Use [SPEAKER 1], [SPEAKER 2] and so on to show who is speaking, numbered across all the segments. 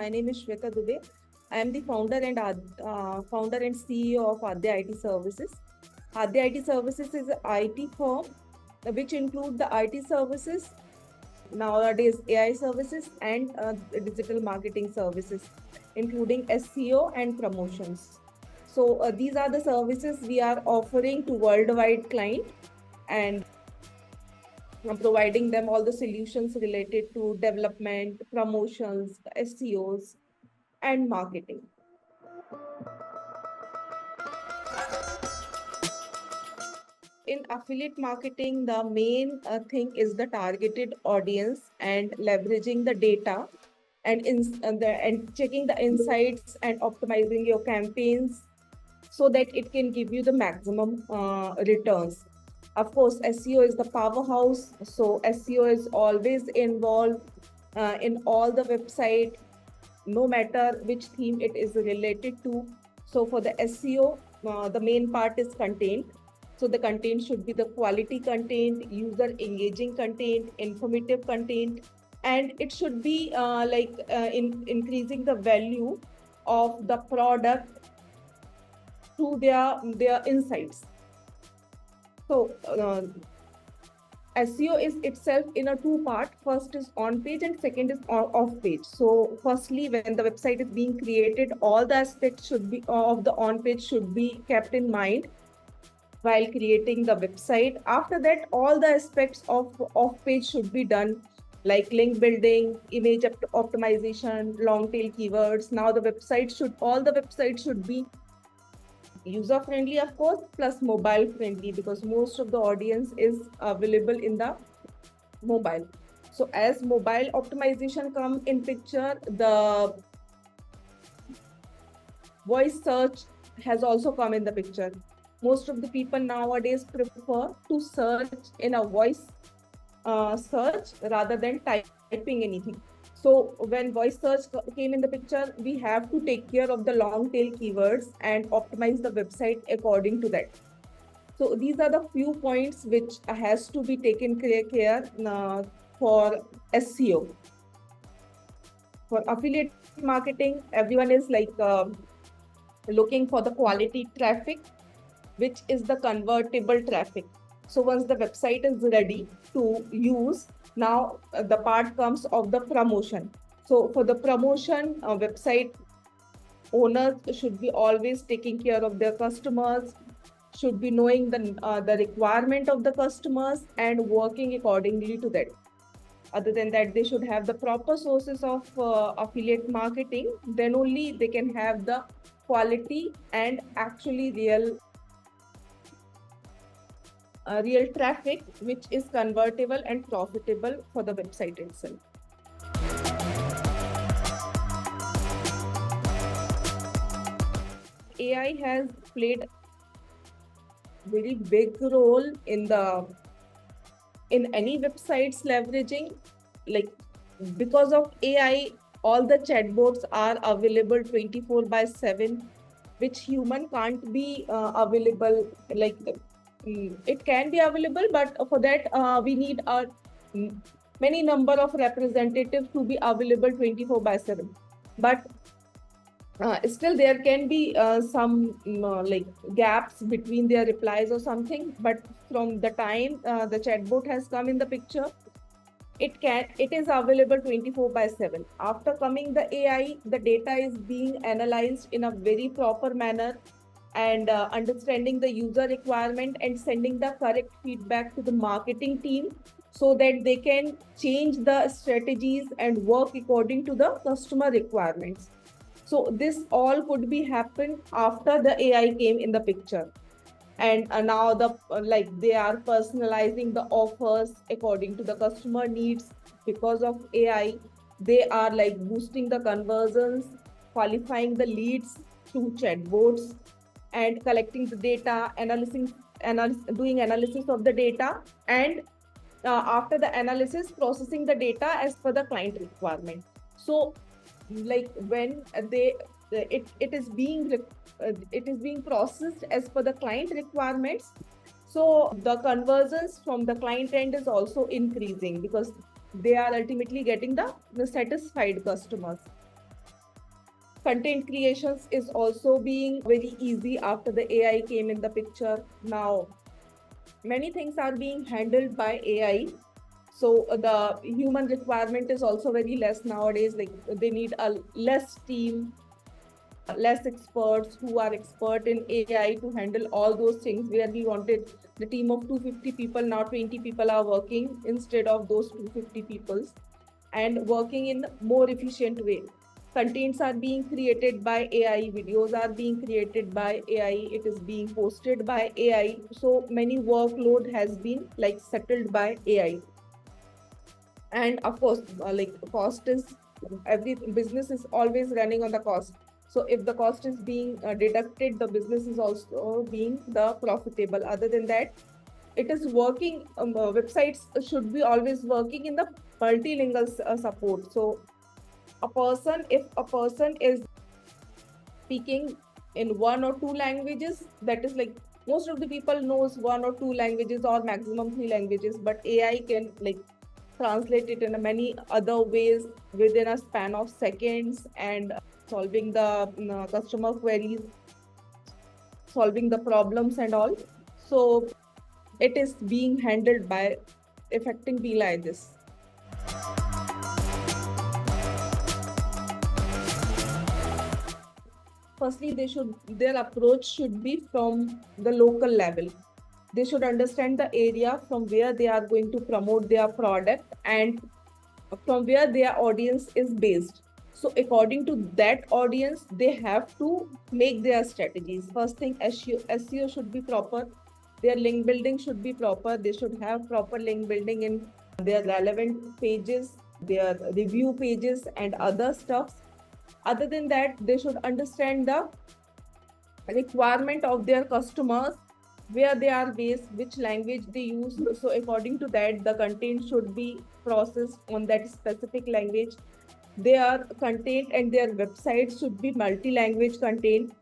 [SPEAKER 1] My name is Shweta Dubey. I am the founder and CEO of Adya IT Services. Adya IT Services is an IT firm which include the IT services, nowadays AI services and digital marketing services, including SEO and promotions. So these are the services we are offering to worldwide client, and providing them all the solutions related to development, promotions, SEOs, and marketing. In affiliate marketing, the main thing is the targeted audience and leveraging the data and checking the insights and optimizing your campaigns so that it can give you the maximum returns. Of course, SEO is the powerhouse. So SEO is always involved in all the website, no matter which theme it is related to. So for the SEO, the main part is content. So the content should be the quality content, user engaging content, informative content, and it should be increasing the value of the product to their insights. So SEO is itself in a two part. First is on page and second is off page. So firstly, when the website is being created, all the aspects should be of the on page should be kept in mind while creating the website. After that, all the aspects of off page should be done, like link building, image optimization, long tail keywords. Now all the websites should be user friendly, of course, plus mobile friendly, because most of the audience is available in the mobile. So as mobile optimization come in picture, the voice search has also come in the picture. Most of the people nowadays prefer to search in a voice search rather than typing anything. So when voice search came in the picture, we have to take care of the long tail keywords and optimize the website according to that. So these are the few points which has to be taken care for SEO. For affiliate marketing, everyone is looking for the quality traffic, which is the convertible traffic. So once the website is ready to use, now the part comes of the promotion. So for the promotion, website owners should be always taking care of their customers, should be knowing the requirement of the customers and working accordingly to that. Other than that, they should have the proper sources of affiliate marketing. Then only they can have the quality and actually real traffic, which is convertible and profitable for the website itself. AI has played very big role in any websites leveraging, like, because of AI, all the chatbots are available 24/7, which human can't be available. It can be available, but for that we need a many number of representatives to be available 24/7. But still there can be some gaps between their replies or something. But from the time the chatbot has come in the picture, it is available 24/7. After coming the AI, the data is being analyzed in a very proper manner and understanding the user requirement and sending the correct feedback to the marketing team so that they can change the strategies and work according to the customer requirements. So this all could be happened after the AI came in the picture. And now they are personalizing the offers according to the customer needs. Because of AI, they are boosting the conversions, qualifying the leads through chatbots, and collecting the data, doing analysis of the data, and after the analysis, processing the data as per the client requirement. So when it is being processed as per the client requirements, so the conversions from the client end is also increasing because they are ultimately getting the satisfied customers. Content creations is also being very easy after the AI came in the picture. Now many things are being handled by AI. So the human requirement is also very less nowadays. Like they need a less team, less experts who are expert in AI to handle all those things. Where we wanted the team of 250 people, now 20 people are working instead of those 250 people, and working in more efficient way. Contents are being created by AI, videos are being created by AI, it is being posted by AI. So many workload has been like settled by AI. And of course, like cost is, every business is always running on the cost. So if the cost is being deducted, the business is also being the profitable. Other than that, it is working, websites should be always working in the multilingual support. So a person, if a person is speaking in one or two languages, that is like most of the people knows one or two languages or maximum three languages, but AI can like translate it in many other ways within a span of seconds, and solving the customer queries, solving the problems and all. So it is being handled by affecting be like this. Firstly, their approach should be from the local level. They should understand the area from where they are going to promote their product and from where their audience is based. So according to that audience, they have to make their strategies. First thing, SEO should be proper. Their link building should be proper. They should have proper link building in their relevant pages, their review pages, and other stuffs. Other than that, they should understand the requirement of their customers, where they are based, which language they use. So according to that, the content should be processed on that specific language. Their content and their website should be multi-language content,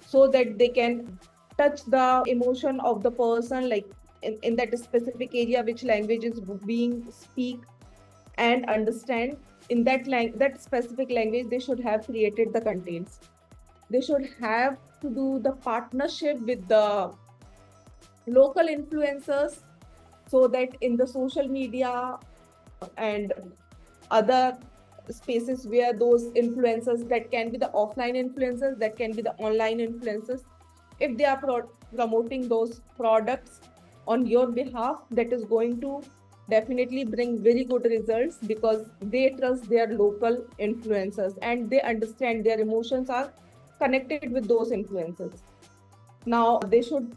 [SPEAKER 1] so that they can touch the emotion of the person, like in that specific area which language is being speak and understand. In that specific language, they should have created the contents. They should have to do the partnership with the local influencers, so that in the social media and other spaces where those influencers, that can be the offline influencers, that can be the online influencers, if they are promoting those products on your behalf, that is going to definitely bring very good results, because they trust their local influencers and they understand their emotions are connected with those influencers. Now they should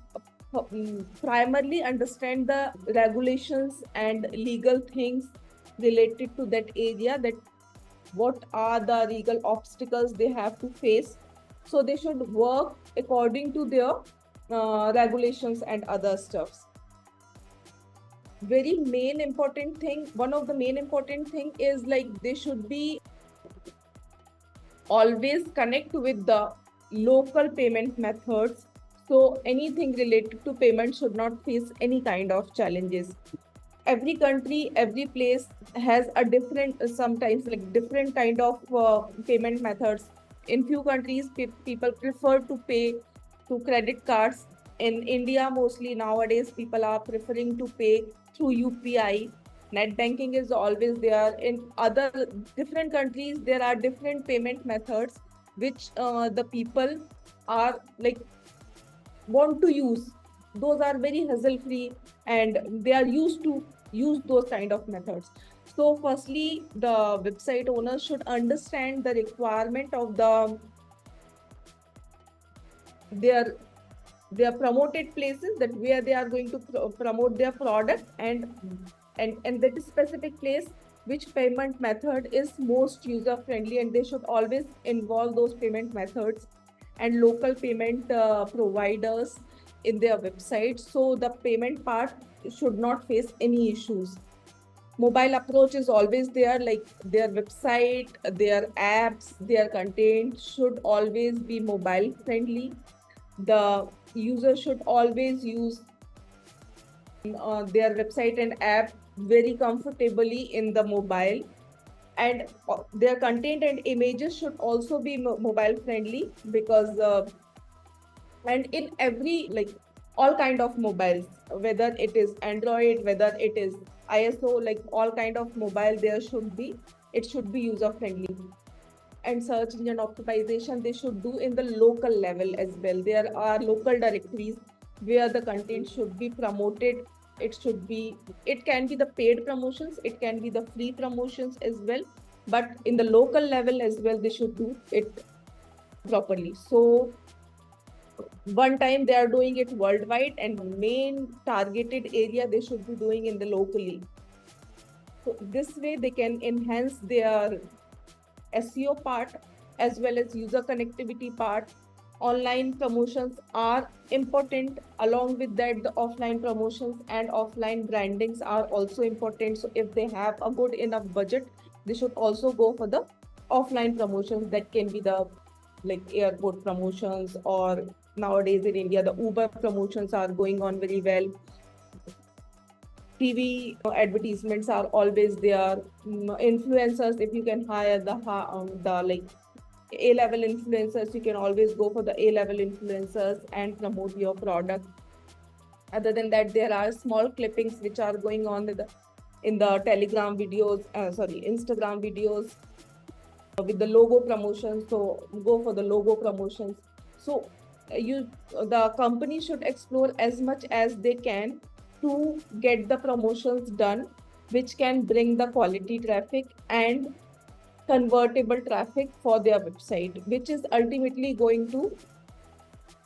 [SPEAKER 1] primarily understand the regulations and legal things related to that area, that what are the legal obstacles they have to face. So they should work according to their regulations and other stuffs. Very main important thing, one of the main important thing is like they should be always connect with the local payment methods. So anything related to payment should not face any kind of challenges. Every country, every place has a different, sometimes like different kind of payment methods. In few countries, people prefer to pay to credit cards. In India, mostly nowadays, people are preferring to pay through UPI. Net banking is always there. In other different countries, there are different payment methods which the people are like want to use. Those are very hassle free and they are used to use those kind of methods. So firstly, the website owners should understand the requirement of their their promoted places, that where they are going to promote their product, and that specific place which payment method is most user friendly, and they should always involve those payment methods and local payment providers in their website, so the payment part should not face any issues. Mobile approach is always there, like their website, their apps, their content should always be mobile friendly. The user should always use their website and app very comfortably in the mobile. and their content and images should also be mobile friendly, because and in every, like, all kind of mobiles, whether it is Android, whether it is ISO, like all kind of mobile, there should be, it should be user friendly. And search engine optimization they should do in the local level as well. There are local directories where the content should be promoted. It should be, it can be the paid promotions, it can be the free promotions as well, but in the local level as well they should do it properly. So one time they are doing it worldwide, and main targeted area they should be doing in the locally. So this way they can enhance their SEO part as well as user connectivity part. Online promotions are important. Along with that, the offline promotions and offline brandings are also important. So if they have a good enough budget, they should also go for the offline promotions. That can be the, like, airport promotions, or nowadays in India, the Uber promotions are going on very well. TV advertisements are always there. Influencers, if you can hire the like A-level influencers, you can always go for the A-level influencers and promote your product. Other than that, there are small clippings which are going on in the Telegram videos, Instagram videos with the logo promotions. So go for the logo promotions. So the company should explore as much as they can to get the promotions done, which can bring the quality traffic and convertible traffic for their website, which is ultimately going to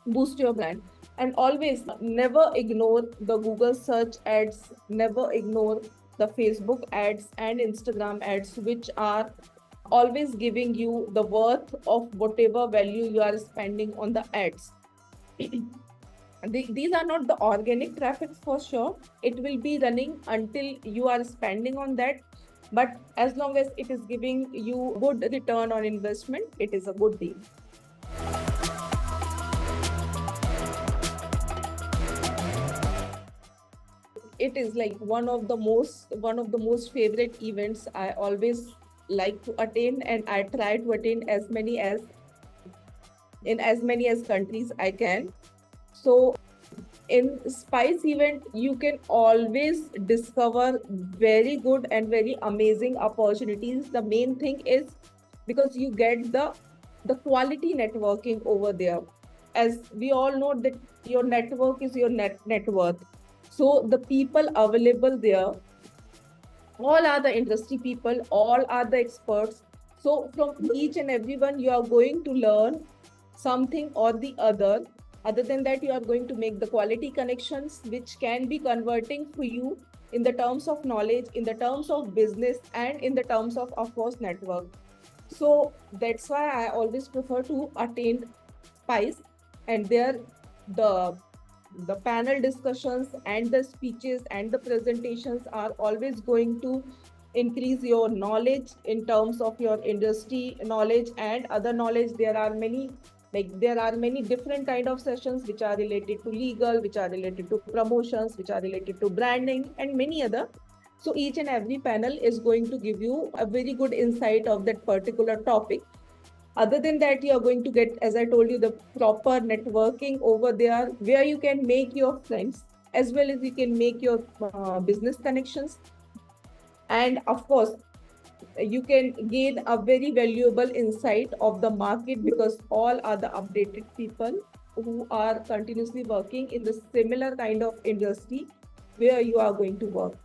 [SPEAKER 1] boost your brand. And always never ignore the Google search ads, never ignore the Facebook ads and Instagram ads, which are always giving you the worth of whatever value you are spending on the ads. These are not the organic traffic for sure. It will be running until you are spending on that. But as long as it is giving you good return on investment, it is a good deal. It is like one of the most favorite events I always like to attend, and I try to attend as many as countries I can. So in Spice event, you can always discover very good and very amazing opportunities. The main thing is because you get the quality networking over there. As we all know that your network is your net worth. So the people available there, all are the industry people, all are the experts. So from each and everyone, you are going to learn something or the other. Other than that, you are going to make the quality connections, which can be converting for you in the terms of knowledge, in the terms of business, and in the terms of course, network. So that's why I always prefer to attend Spice, and there the panel discussions and the speeches and the presentations are always going to increase your knowledge in terms of your industry knowledge and other knowledge. There are many different kind of sessions which are related to legal, which are related to promotions, which are related to branding, and many other. So each and every panel is going to give you a very good insight of that particular topic. Other than that, you are going to get, as I told you, the proper networking over there, where you can make your friends as well as you can make your business connections. And of course, you can gain a very valuable insight of the market, because all are the updated people who are continuously working in the similar kind of industry where you are going to work.